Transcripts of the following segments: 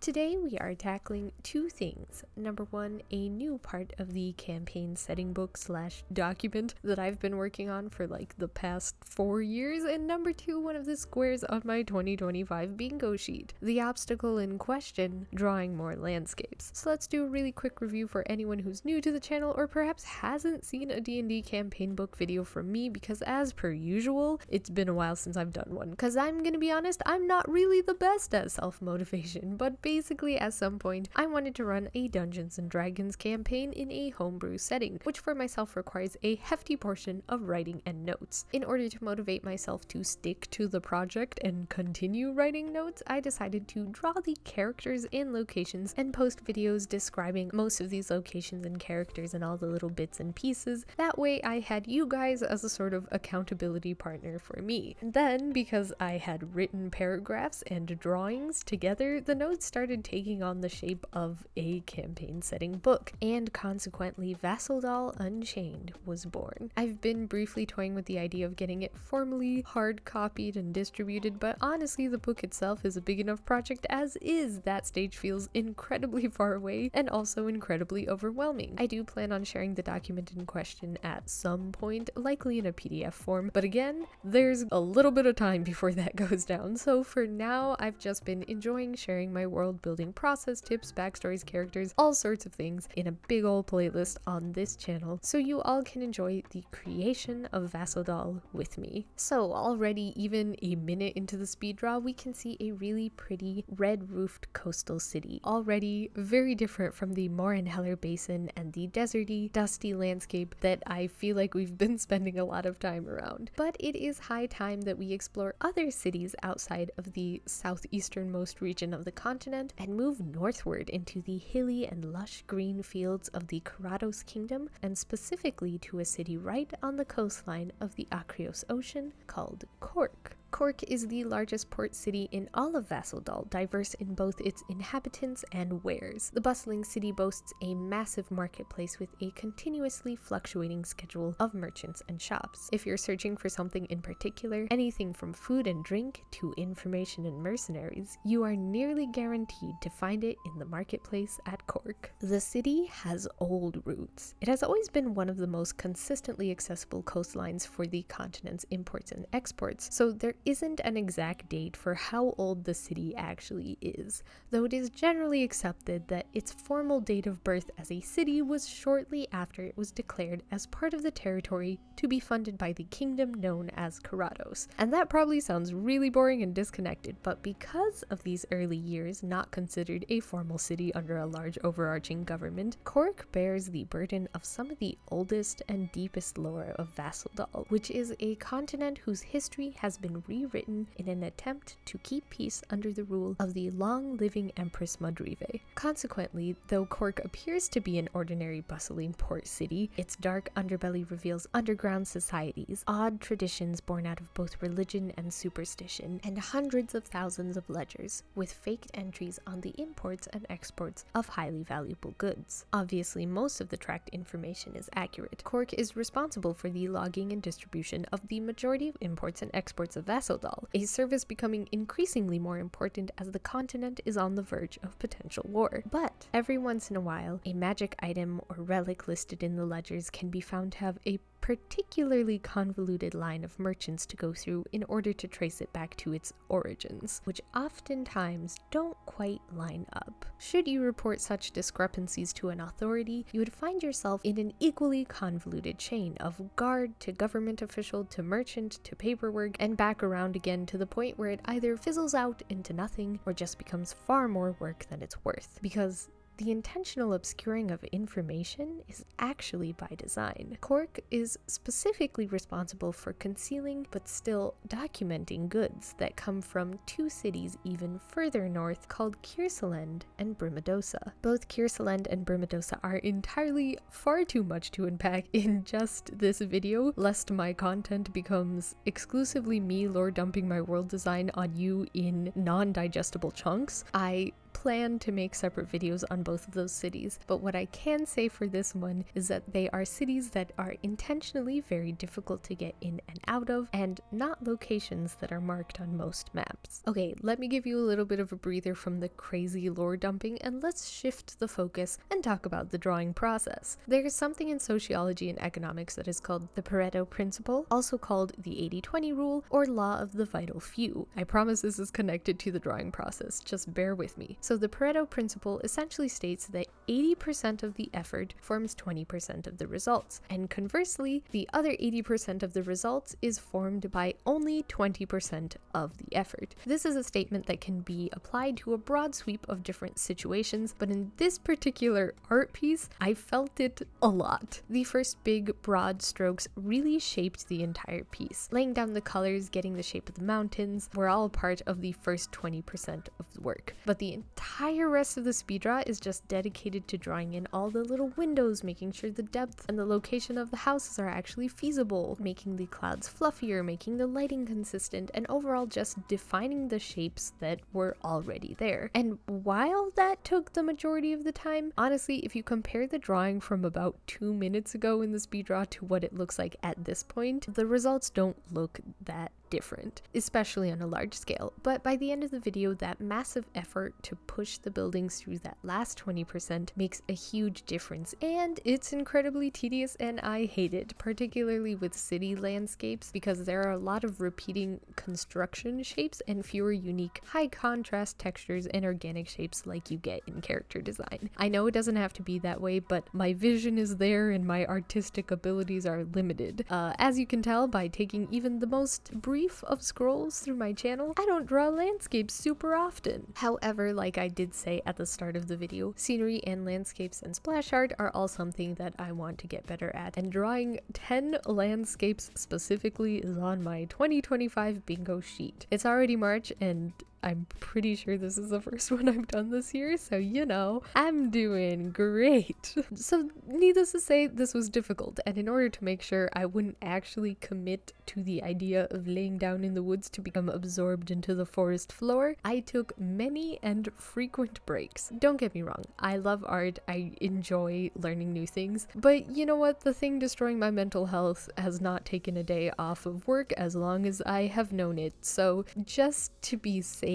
Today we are tackling two things. Number one, a new part of the campaign setting book / document that I've been working on for like the past 4 years, and number two, one of the squares on my 2025 bingo sheet. The obstacle in question, drawing more landscapes. So let's do a really quick review for anyone who's new to the channel or perhaps hasn't seen a D&D campaign book video from me, because as per usual, it's been a while since I've done one. Because I'm gonna be honest, I'm not really the best at self-motivation, but basically at some point I wanted to run a Dungeons and Dragons campaign in a homebrew setting, which for myself requires a hefty portion of writing and notes. In order to motivate myself to stick to the project and continue writing notes, I decided to draw the characters and locations and post videos describing most of these locations and characters and all the little bits and pieces. That way I had you guys as a sort of accountability partner for me. Then, because I had written paragraphs and drawings together, the notes started taking on the shape of a campaign setting book, and consequently Vassaldal Unchained was born. I've been briefly toying with the idea of getting it formally hard copied and distributed, but honestly the book itself is a big enough project as is. That stage feels incredibly far away and also incredibly overwhelming. I do plan on sharing the document in question at some point, likely in a PDF form, but again, there's a little bit of time before that goes down, so for now I've just been enjoying sharing my world building process, tips, backstories, characters, all sorts of things in a big old playlist on this channel, so you all can enjoy the creation of Vassaldal with me. So already, even a minute into the speed draw, we can see a really pretty red-roofed coastal city, already very different from the Morinheller Basin and the deserty, dusty landscape that I feel like we've been spending a lot of time around. But it is high time that we explore other cities outside of the southeasternmost region of the continent and move northward into the hilly and lush green fields of the Karados Kingdom, and specifically to a city right on the coastline of the Akrios Ocean called Corque. Corque is the largest port city in all of Vassaldal, diverse in both its inhabitants and wares. The bustling city boasts a massive marketplace with a continuously fluctuating schedule of merchants and shops. If you're searching for something in particular, anything from food and drink to information and mercenaries, you are nearly guaranteed to find it in the marketplace at Corque. The city has old roots. It has always been one of the most consistently accessible coastlines for the continent's imports and exports, so there isn't an exact date for how old the city actually is, though it is generally accepted that its formal date of birth as a city was shortly after it was declared as part of the territory to be funded by the kingdom known as Karados. And that probably sounds really boring and disconnected, but because of these early years not considered a formal city under a large overarching government, Corque bears the burden of some of the oldest and deepest lore of Vassaldal, which is a continent whose history has been rewritten in an attempt to keep peace under the rule of the long-living Empress Madrive. Consequently, though Corque appears to be an ordinary bustling port city, its dark underbelly reveals underground societies, odd traditions born out of both religion and superstition, and hundreds of thousands of ledgers, with faked entries on the imports and exports of highly valuable goods. Obviously, most of the tracked information is accurate. Corque is responsible for the logging and distribution of the majority of imports and exports of Vassaldal, a service becoming increasingly more important as the continent is on the verge of potential war. But every once in a while, a magic item or relic listed in the ledgers can be found to have a particularly convoluted line of merchants to go through in order to trace it back to its origins, which oftentimes don't quite line up. Should you report such discrepancies to an authority, you would find yourself in an equally convoluted chain of guard to government official to merchant to paperwork and back around again, to the point where it either fizzles out into nothing or just becomes far more work than it's worth, because the intentional obscuring of information is actually by design. Corque is specifically responsible for concealing but still documenting goods that come from two cities even further north called Kierselend and Brimadosa. Both Kierselend and Brimadosa are entirely far too much to unpack in just this video, lest my content becomes exclusively me lore dumping my world design on you in non-digestible chunks. I plan to make separate videos on both of those cities, but what I can say for this one is that they are cities that are intentionally very difficult to get in and out of, and not locations that are marked on most maps. Okay, let me give you a little bit of a breather from the crazy lore dumping, and let's shift the focus and talk about the drawing process. There's something in sociology and economics that is called the Pareto principle, also called the 80-20 rule or law of the vital few. I promise this is connected to the drawing process, just bear with me. So the Pareto principle essentially states that 80% of the effort forms 20% of the results, and conversely, the other 80% of the results is formed by only 20% of the effort. This is a statement that can be applied to a broad sweep of different situations, but in this particular art piece, I felt it a lot. The first big broad strokes really shaped the entire piece. Laying down the colors, getting the shape of the mountains were all part of the first 20% of the work, but the entire rest of the speed draw is just dedicated to drawing in all the little windows, making sure the depth and the location of the houses are actually feasible, making the clouds fluffier, making the lighting consistent, and overall just defining the shapes that were already there. And while that took the majority of the time, honestly, if you compare the drawing from about 2 minutes ago in the speed draw to what it looks like at this point, the results don't look that different, especially on a large scale. But by the end of the video, that massive effort to push the buildings through that last 20% makes a huge difference, and it's incredibly tedious and I hate it, particularly with city landscapes, because there are a lot of repeating construction shapes and fewer unique high contrast textures and organic shapes like you get in character design. I know it doesn't have to be that way, but my vision is there and my artistic abilities are limited. As you can tell by taking even the most brief of scrolls through my channel, I don't draw landscapes super often. However, like I did say at the start of the video, scenery and landscapes and splash art are all something that I want to get better at, and drawing 10 landscapes specifically is on my 2025 bingo sheet. It's already March and I'm pretty sure this is the first one I've done this year, so you know, I'm doing great. So needless to say, this was difficult, and in order to make sure I wouldn't actually commit to the idea of laying down in the woods to become absorbed into the forest floor, I took many and frequent breaks. Don't get me wrong, I love art, I enjoy learning new things, but you know what, the thing destroying my mental health has not taken a day off of work as long as I have known it, so just to be safe,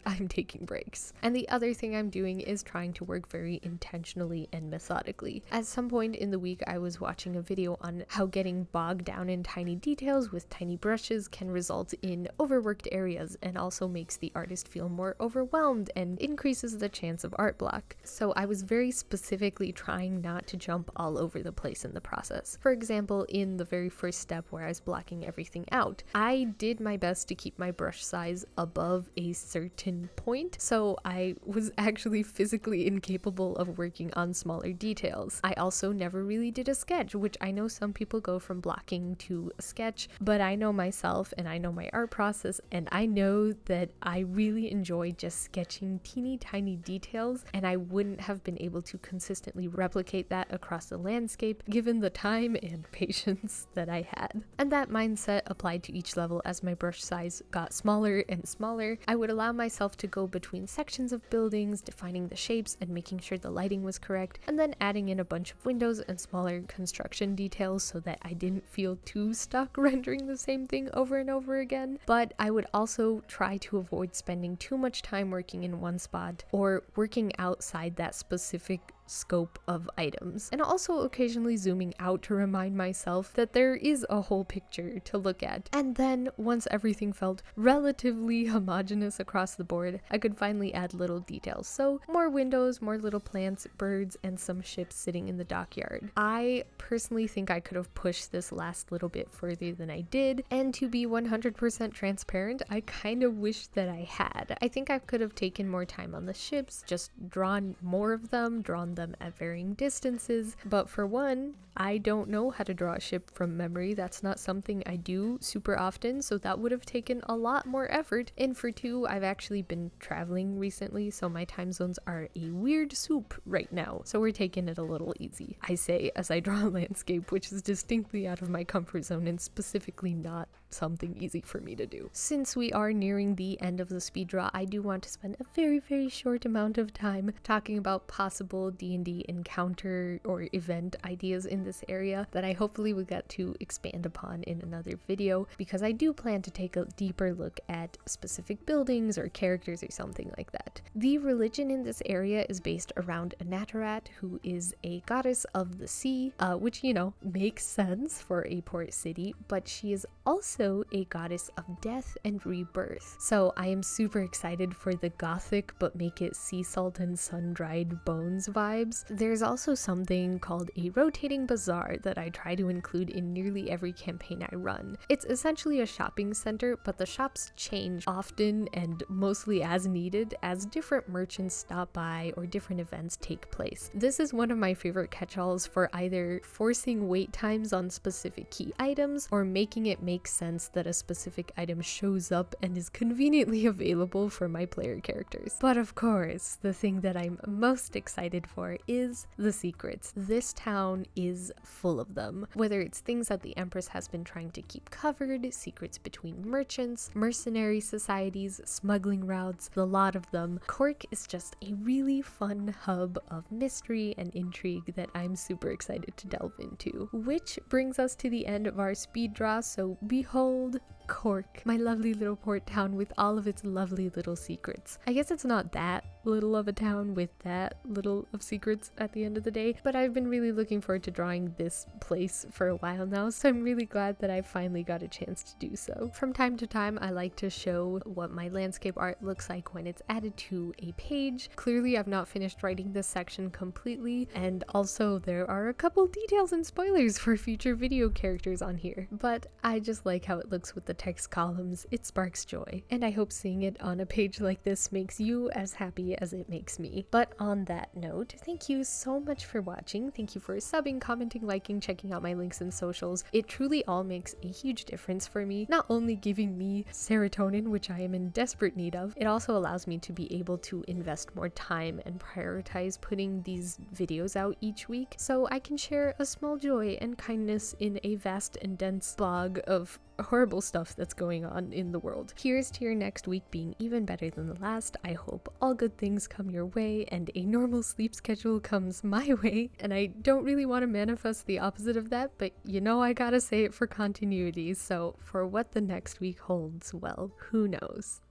I'm taking breaks. And the other thing I'm doing is trying to work very intentionally and methodically. At some point in the week, I was watching a video on how getting bogged down in tiny details with tiny brushes can result in overworked areas and also makes the artist feel more overwhelmed and increases the chance of art block. So I was very specifically trying not to jump all over the place in the process. For example, in the very first step where I was blocking everything out, I did my best to keep my brush size above a certain point, so I was actually physically incapable of working on smaller details. I also never really did a sketch, which I know some people go from blocking to a sketch, but I know myself and I know my art process, and I know that I really enjoy just sketching teeny tiny details, and I wouldn't have been able to consistently replicate that across the landscape given the time and patience that I had. And that mindset applied to each level as my brush size got smaller and smaller. I would allow myself to go between sections of buildings, defining the shapes and making sure the lighting was correct, and then adding in a bunch of windows and smaller construction details so that I didn't feel too stuck rendering the same thing over and over again. But I would also try to avoid spending too much time working in one spot or working outside that specific scope of items, and also occasionally zooming out to remind myself that there is a whole picture to look at. And then once everything felt relatively homogeneous across the board, I could finally add little details. So more windows, more little plants, birds, and some ships sitting in the dockyard. I personally think I could have pushed this last little bit further than I did, and to be 100% transparent, I kind of wish that I had. I think I could have taken more time on the ships, just drawn more of them, drawn from them at varying distances. But for one, I don't know how to draw a ship from memory. That's not something I do super often, so that would have taken a lot more effort. And for two, I've actually been traveling recently, so my time zones are a weird soup right now, so we're taking it a little easy. I say as I draw a landscape, which is distinctly out of my comfort zone and specifically not something easy for me to do. Since we are nearing the end of the speed draw, I do want to spend a very short amount of time talking about possible D&D encounter or event ideas in this area that I hopefully will get to expand upon in another video, because I do plan to take a deeper look at specific buildings or characters or something like that. The religion in this area is based around Anatarat, who is a goddess of the sea, which, you know, makes sense for a port city, but she is also a goddess of death and rebirth. So I am super excited for the gothic but make it sea salt and sun-dried bones vibes. There's also something called a rotating bazaar that I try to include in nearly every campaign I run. It's essentially a shopping center, but the shops change often and mostly as needed as different merchants stop by or different events take place. This is one of my favorite catch-alls for either forcing wait times on specific key items or making it make sense that a specific item shows up and is conveniently available for my player characters. But of course, the thing that I'm most excited for is the secrets. This town is full of them. Whether it's things that the Empress has been trying to keep covered, secrets between merchants, mercenary societies, smuggling routes, the lot of them, Corque is just a really fun hub of mystery and intrigue that I'm super excited to delve into. Which brings us to the end of our speed draw, so behold Corque, my lovely little port town with all of its lovely little secrets. I guess it's not that little of a town with that little of secrets at the end of the day, but I've been really looking forward to drawing this place for a while now, so I'm really glad that I finally got a chance to do so. From time to time, I like to show what my landscape art looks like when it's added to a page. Clearly, I've not finished writing this section completely, and also there are a couple details and spoilers for future video characters on here, but I just like how it looks with the text columns. It sparks joy, and I hope seeing it on a page like this makes you as happy as it makes me. But on that note, thank you so much for watching. Thank you for subbing, commenting, liking, checking out my links and socials. It truly all makes a huge difference for me, not only giving me serotonin, which I am in desperate need of, it also allows me to be able to invest more time and prioritize putting these videos out each week so I can share a small joy and kindness in a vast and dense bog of horrible stuff that's going on in the world. Here's to your next week being even better than the last. I hope all good things come your way and a normal sleep schedule comes my way, and I don't really want to manifest the opposite of that, but you know I gotta say it for continuity, so for what the next week holds, well, who knows?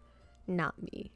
Not me.